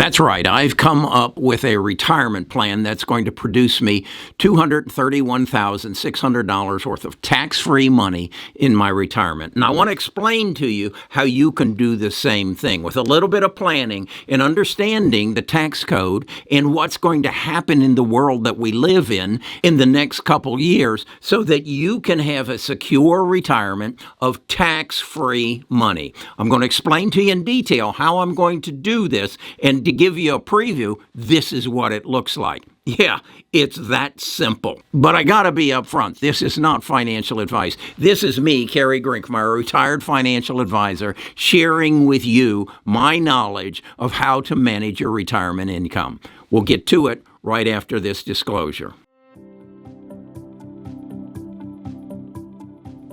That's right. I've come up with a retirement plan that's going to produce me $231,600 worth of tax-free money in my retirement. And I want to explain to you how you can do the same thing with a little bit of planning and understanding the tax code and what's going to happen in the world that we live in the next couple years so that you can have a secure retirement of tax-free money. I'm going to explain to you in detail how I'm going to do this, and to give you a preview, this is what it looks like. Yeah, it's that simple. But I got to be upfront. This is not financial advice. This is me, Kerry, my retired financial advisor, sharing with you my knowledge of how to manage your retirement income. We'll get to it right after this disclosure.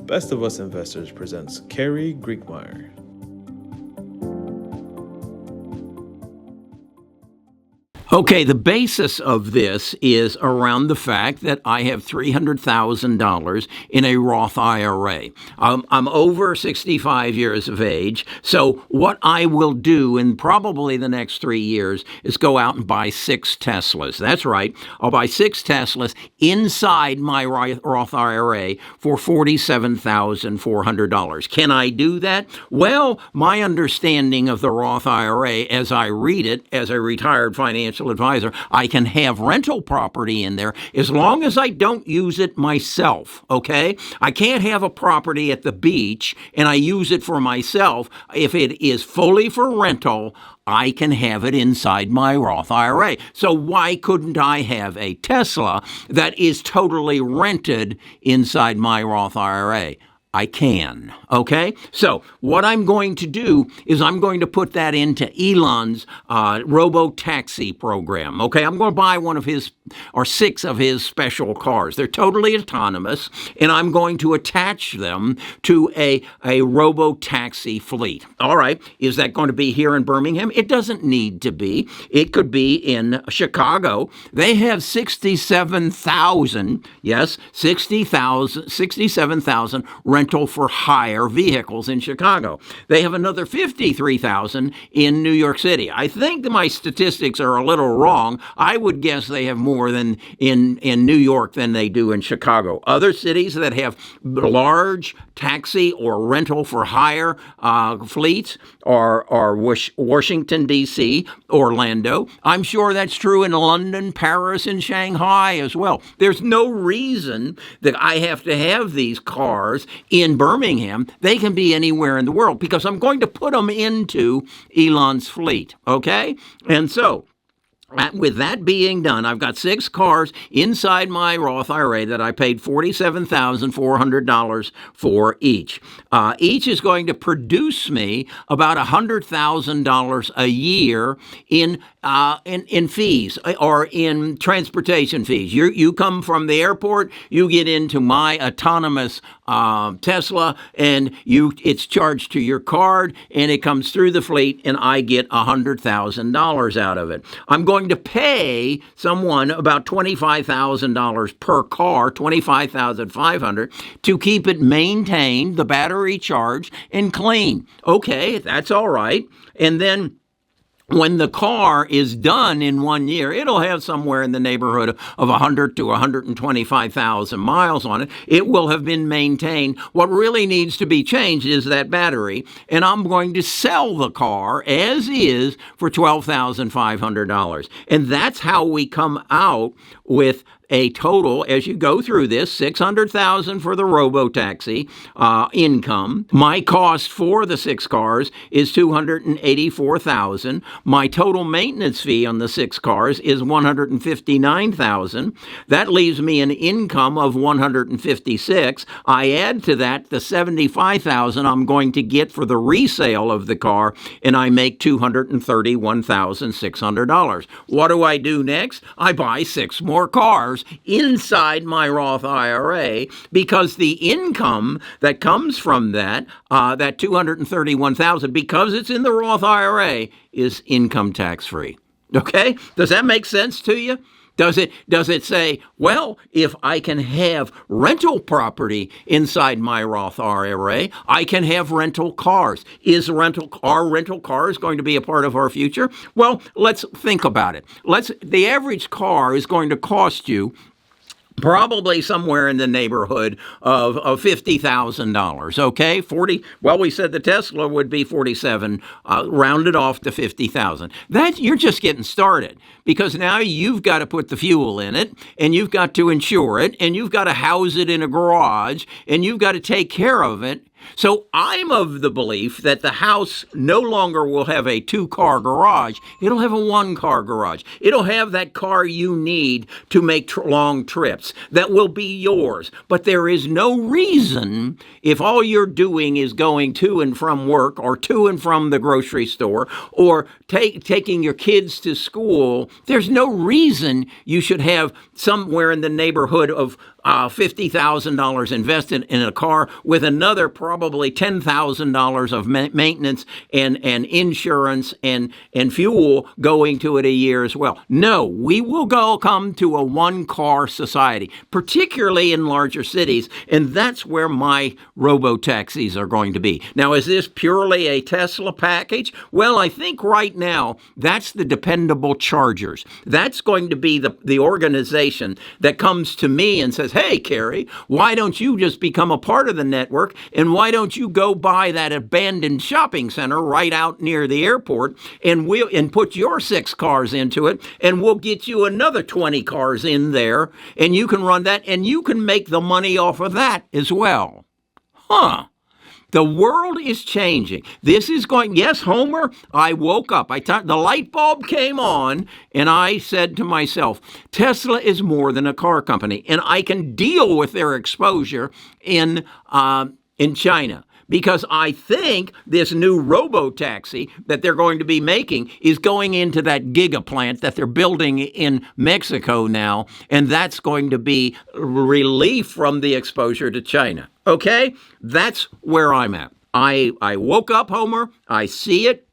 Best of Us Investors presents Kerry Grinkmeyer. Okay, the basis of this is around the fact that I have $300,000 in a Roth IRA. I'm over 65 years of age, so what I will do in probably the next 3 years is go out and buy 6 Teslas. That's right, I'll buy 6 Teslas inside my Roth IRA for $47,400. Can I do that? Well, my understanding of the Roth IRA, as I read it as a retired financial advisor, I can have rental property in there as long as I don't use it myself, okay? I can't have a property at the beach and I use it for myself. If it is fully for rental, I can have it inside my Roth IRA. So why couldn't I have a Tesla that is totally rented inside my Roth IRA? I can, okay? So what I'm going to do is I'm going to put that into Elon's robo-taxi program, okay? I'm going to buy one of his, or 6 of his special cars. They're totally autonomous, and I'm going to attach them to a robo-taxi fleet. All right, is that going to be here in Birmingham? It doesn't need to be. It could be in Chicago. They have 67,000 rental for hire vehicles in Chicago. They have another 53,000 in New York City. I think that my statistics are a little wrong. I would guess they have more than in New York than they do in Chicago. Other cities that have large taxi or rental for hire fleets are Washington, D.C., Orlando. I'm sure that's true in London, Paris, and Shanghai as well. There's no reason that I have to have these cars in Birmingham. They can be anywhere in the world because I'm going to put them into Elon's fleet, okay? And so, with that being done, I've got 6 cars inside my Roth IRA that I paid $47,400 for each. Each is going to produce me about $100,000 a year in fees or in transportation fees. You come from the airport, you get into my autonomous Tesla, and it's charged to your card, and it comes through the fleet, and I get $100,000 out of it. I'm going to pay someone about $25,000 per car, $25,500, to keep it maintained, the battery charged, and clean. Okay, that's all right. And then when the car is done in 1 year, it'll have somewhere in the neighborhood of 100 to 125,000 miles on it. It will have been maintained. What really needs to be changed is that battery, and I'm going to sell the car as is for $12,500. And that's how we come out with a total, as you go through this, $600,000 for the robo-taxi income. My cost for the 6 cars is $284,000. My total maintenance fee on the 6 cars is $159,000. That leaves me an income of $156,000. I add to that the $75,000 I'm going to get for the resale of the car, and I make $231,600. What do I do next? I buy 6 more cars inside my Roth IRA because the income that comes from that $231,000, because it's in the Roth IRA, is income tax free. Okay? Does that make sense to you? Does it say, well, if I can have rental property inside my Roth IRA, I can have rental cars? Are rental cars going to be a part of our future? Well, let's think about it. The average car is going to cost you probably somewhere in the neighborhood of $50,000. Okay, Well, we said the Tesla would be 47, rounded off to 50,000. That you're just getting started, because now you've got to put the fuel in it, and you've got to insure it, and you've got to house it in a garage, and you've got to take care of it. So I'm of the belief that the house no longer will have a 2-car garage. It'll have a 1-car garage. It'll have that car you need to make long trips. That will be yours. But there is no reason, if all you're doing is going to and from work, or to and from the grocery store, or taking your kids to school, there's no reason you should have somewhere in the neighborhood of $50,000 invested in a car with another probably $10,000 of maintenance and insurance and fuel going to it a year as well. No, we will come to a 1-car society, particularly in larger cities, and that's where my robo-taxis are going to be. Now, is this purely a Tesla package? Well, I think right now that's the dependable chargers. That's going to be the organization that comes to me and says, hey, Kerry, why don't you just become a part of the network, and why don't you go buy that abandoned shopping center right out near the airport, and put your 6 cars into it, and we'll get you another 20 cars in there, and you can run that, and you can make the money off of that as well. The world is changing. This is going, yes, Homer, I woke up. The light bulb came on, and I said to myself, Tesla is more than a car company, and I can deal with their exposure in China. Because I think this new robo-taxi that they're going to be making is going into that giga plant that they're building in Mexico now, and that's going to be relief from the exposure to China. Okay? That's where I'm at. I woke up, Homer. I see it.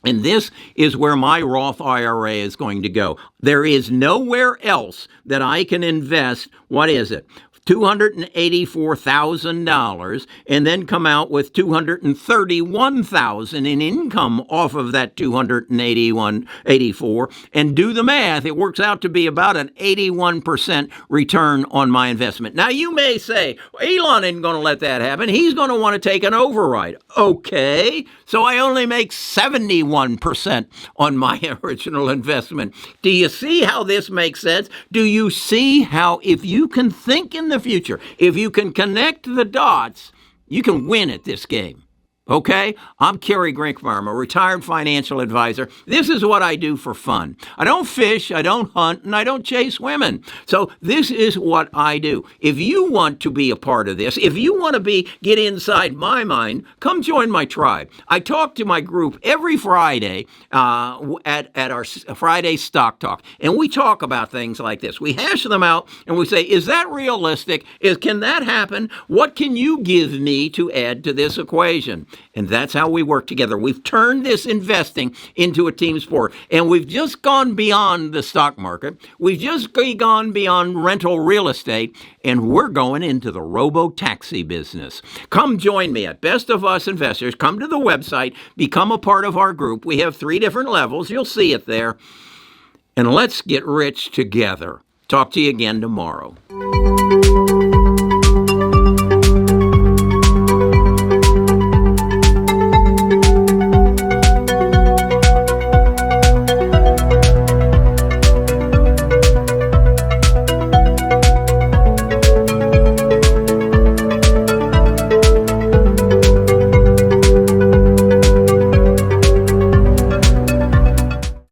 And this is where my Roth IRA is going to go. There is nowhere else that I can invest, what is it, $284,000, and then come out with $231,000 in income off of that $284, and do the math. It works out to be about an 81% return on my investment. Now, you may say, Elon isn't going to let that happen. He's going to want to take an override. Okay, so I only make 71% on my original investment. Do you see how this makes sense? Do you see how, if you can think in the future, if you can connect the dots, you can win at this game? Okay? I'm Kerry Grinkmeyer. I'm a retired financial advisor. This is what I do for fun. I don't fish, I don't hunt, and I don't chase women. So this is what I do. If you want to be a part of this, if you want to get inside my mind, come join my tribe. I talk to my group every Friday at our Friday Stock Talk, and we talk about things like this. We hash them out, and we say, is that realistic? Can that happen? What can you give me to add to this equation? And that's how we work together. We've turned this investing into a team sport. And we've just gone beyond the stock market. We've just gone beyond rental real estate. And we're going into the robo-taxi business. Come join me at Best of Us Investors. Come to the website. Become a part of our group. We have 3 different levels. You'll see it there. And let's get rich together. Talk to you again tomorrow.